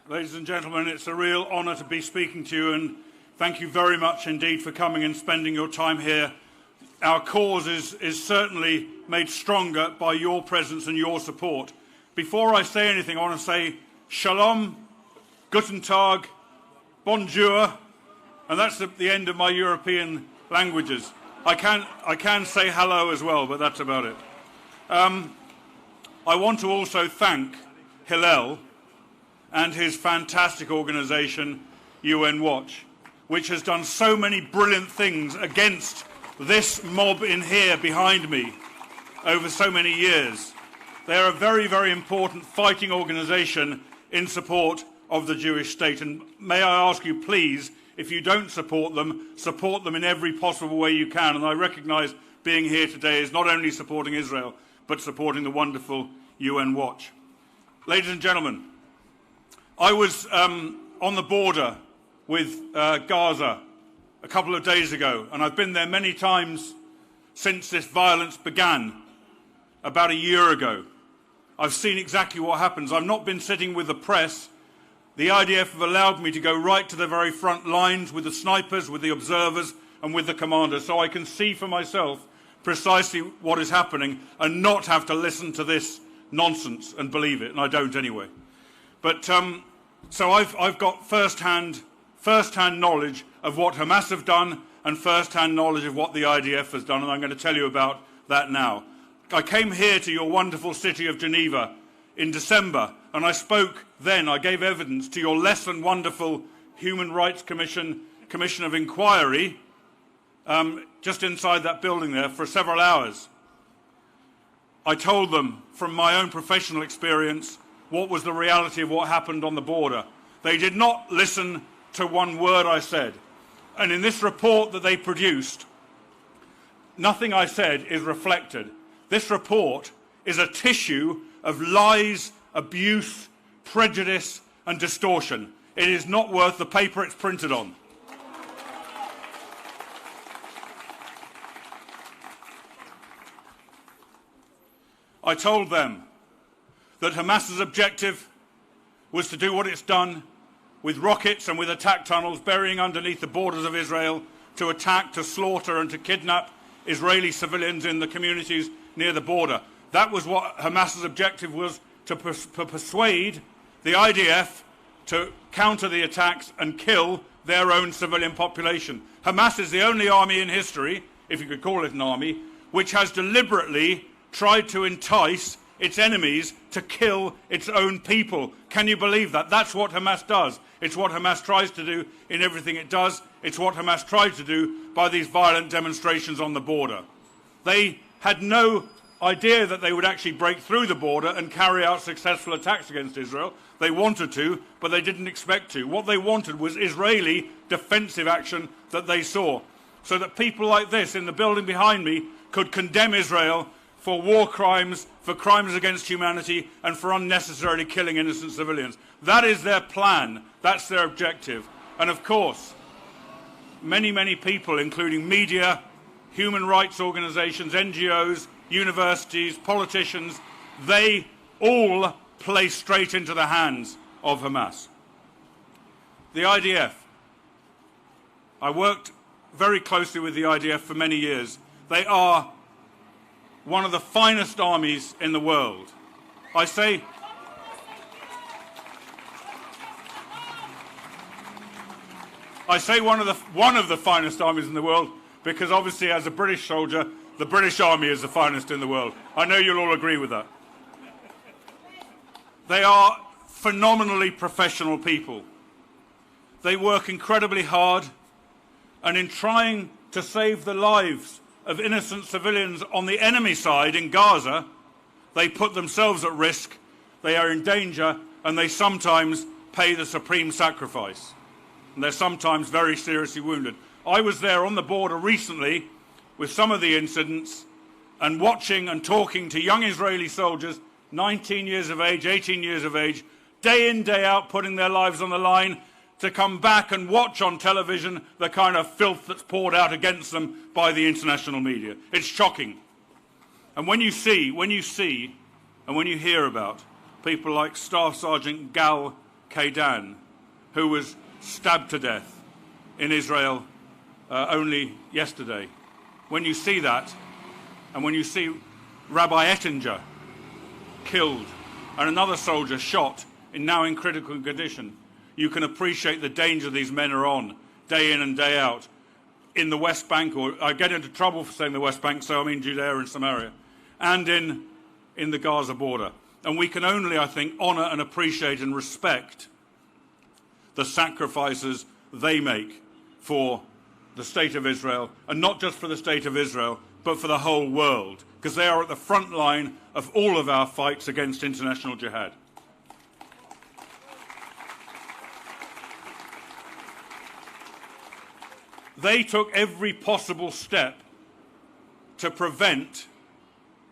Ladies and gentlemen, it's a real honour to be speaking to you, and thank you very much indeed for coming and spending your time here. Our cause is certainly made stronger by your presence and your support. Before I say anything, I want to say shalom, guten tag, bonjour, and that's the end of my European languages. I can say hello as well, but that's about it. I want to also thank Hillel and his fantastic organisation, UN Watch, which has done so many brilliant things against this mob in here behind me over so many years. They are a very, very important fighting organisation in support of the Jewish state. And may I ask you, please, if you don't support them in every possible way you can. And I recognise being here today is not only supporting Israel, but supporting the wonderful UN Watch. Ladies and gentlemen, I was on the border with Gaza a couple of days ago, and I've been there many times since this violence began about a year ago. I've seen exactly what happens. I've not been sitting with the press. The IDF have allowed me to go right to the very front lines with the snipers, with the observers, and with the commanders, so I can see for myself precisely what is happening and not have to listen to this nonsense and believe it, and I don't anyway. But so I've got first-hand knowledge of what Hamas have done and first-hand knowledge of what the IDF has done, and I'm going to tell you about that now. I came here to your wonderful city of Geneva in December, and I spoke then, I gave evidence to your less than wonderful Human Rights Commission of Inquiry just inside that building there for several hours. I told them from my own professional experience what was the reality of what happened on the border. They did not listen to one word I said. And in this report that they produced, nothing I said is reflected. This report is a tissue of lies, abuse, prejudice, and distortion. It is not worth the paper it's printed on. I told them that Hamas's objective was to do what it's done with rockets and with attack tunnels burying underneath the borders of Israel to attack, to slaughter and to kidnap Israeli civilians in the communities near the border. That was what Hamas's objective was, to persuade the IDF to counter the attacks and kill their own civilian population. Hamas is the only army in history, if you could call it an army, which has deliberately tried to entice its enemies to kill its own people. Can you believe that? That's what Hamas does. It's what Hamas tries to do in everything it does. It's what Hamas tried to do by these violent demonstrations on the border. They had no idea that they would actually break through the border and carry out successful attacks against Israel. They wanted to, but they didn't expect to. What they wanted was Israeli defensive action that they saw, so that people like this in the building behind me could condemn Israel for war crimes, for crimes against humanity, and for unnecessarily killing innocent civilians. That is their plan. That's their objective. And of course, many, many people, including media, human rights organisations, NGOs, universities, politicians, they all play straight into the hands of Hamas. The IDF. I worked very closely with the IDF for many years. They are one of the finest armies in the world. I say one of the finest armies in the world because obviously as a British soldier, the British Army is the finest in the world. I know you'll all agree with that. They are phenomenally professional people. They work incredibly hard, and in trying to save the lives of innocent civilians on the enemy side in Gaza, they put themselves at risk, they are in danger, and they sometimes pay the supreme sacrifice. And they're sometimes very seriously wounded. I was there on the border recently with some of the incidents and watching and talking to young Israeli soldiers, 19 years of age, 18 years of age, day in, day out, putting their lives on the line to come back and watch on television the kind of filth that's poured out against them by the international media. It's shocking. And when you see and when you hear about people like Staff Sergeant Gal Kaidan, who was stabbed to death in Israel only yesterday. When you see that, and when you see Rabbi Ettinger killed and another soldier shot now in critical condition, you can appreciate the danger these men are on day in and day out in the West Bank, or I get into trouble for saying the West Bank, so I mean Judea and Samaria, and in the Gaza border. And we can only, I think, honour and appreciate and respect the sacrifices they make for the state of Israel, and not just for the state of Israel, but for the whole world, because they are at the front line of all of our fights against international jihad. They took every possible step to prevent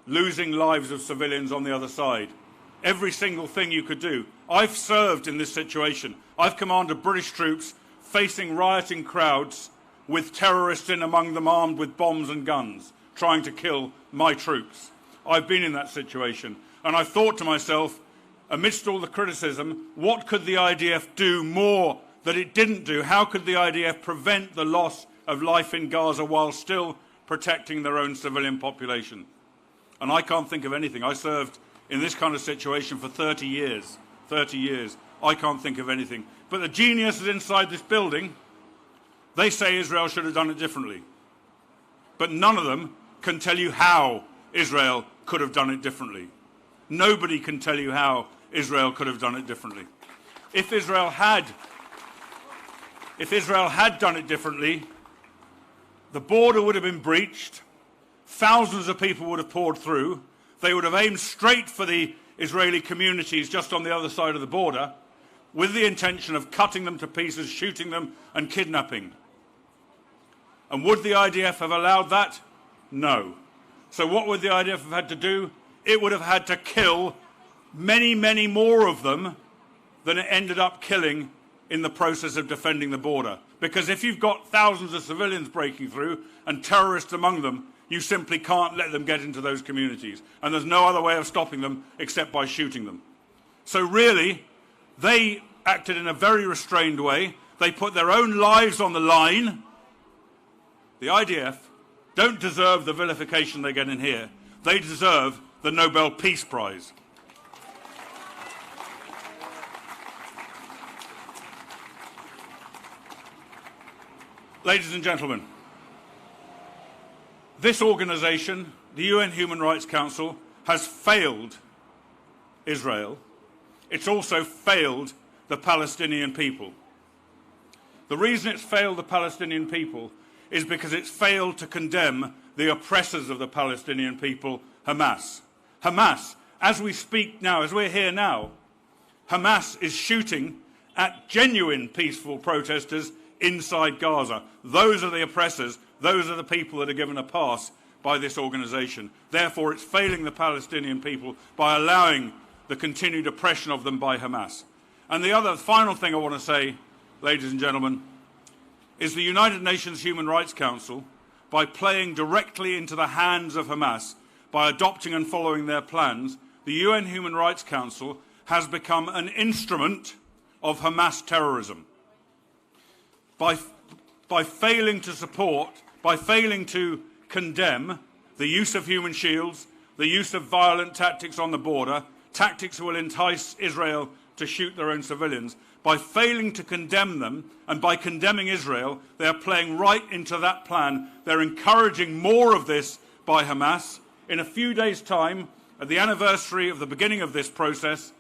losing lives of civilians on the other side. Every single thing you could do. I've served in this situation. I've commanded British troops facing rioting crowds with terrorists in among them armed with bombs and guns, trying to kill my troops. I've been in that situation. And I've thought to myself, amidst all the criticism, what could the IDF do more that it didn't do? How could the IDF prevent the loss of life in Gaza while still protecting their own civilian population? And I can't think of anything. I served in this kind of situation for 30 years. 30 years. I can't think of anything. But the geniuses inside this building, they say Israel should have done it differently. But none of them can tell you how Israel could have done it differently. Nobody can tell you how Israel could have done it differently. If Israel had done it differently, the border would have been breached, thousands of people would have poured through, they would have aimed straight for the Israeli communities just on the other side of the border, with the intention of cutting them to pieces, shooting them and kidnapping. And would the IDF have allowed that? No. So what would the IDF have had to do? It would have had to kill many, many more of them than it ended up killing in the process of defending the border. Because if you've got thousands of civilians breaking through and terrorists among them, you simply can't let them get into those communities. And there's no other way of stopping them except by shooting them. So really, they acted in a very restrained way. They put their own lives on the line. The IDF don't deserve the vilification they get in here. They deserve the Nobel Peace Prize. Ladies and gentlemen, this organisation, the UN Human Rights Council, has failed Israel. It's also failed the Palestinian people. The reason it's failed the Palestinian people is because it's failed to condemn the oppressors of the Palestinian people, Hamas. Hamas, as we speak now, as we're here now, Hamas is shooting at genuine peaceful protesters inside Gaza. Those are the oppressors. Those are the people that are given a pass by this organisation. Therefore, it's failing the Palestinian people by allowing the continued oppression of them by Hamas. And the final thing I want to say, ladies and gentlemen, is the United Nations Human Rights Council, by playing directly into the hands of Hamas, by adopting and following their plans, the UN Human Rights Council has become an instrument of Hamas terrorism. By failing to support, by failing to condemn the use of human shields, the use of violent tactics on the border, tactics that will entice Israel to shoot their own civilians, by failing to condemn them and by condemning Israel, they are playing right into that plan. They're encouraging more of this by Hamas. In a few days' time, at the anniversary of the beginning of this process,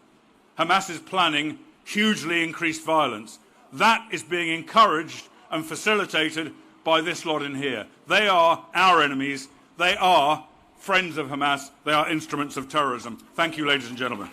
Hamas is planning hugely increased violence. That is being encouraged and facilitated by this lot in here. They are our enemies. They are friends of Hamas. They are instruments of terrorism. Thank you, ladies and gentlemen.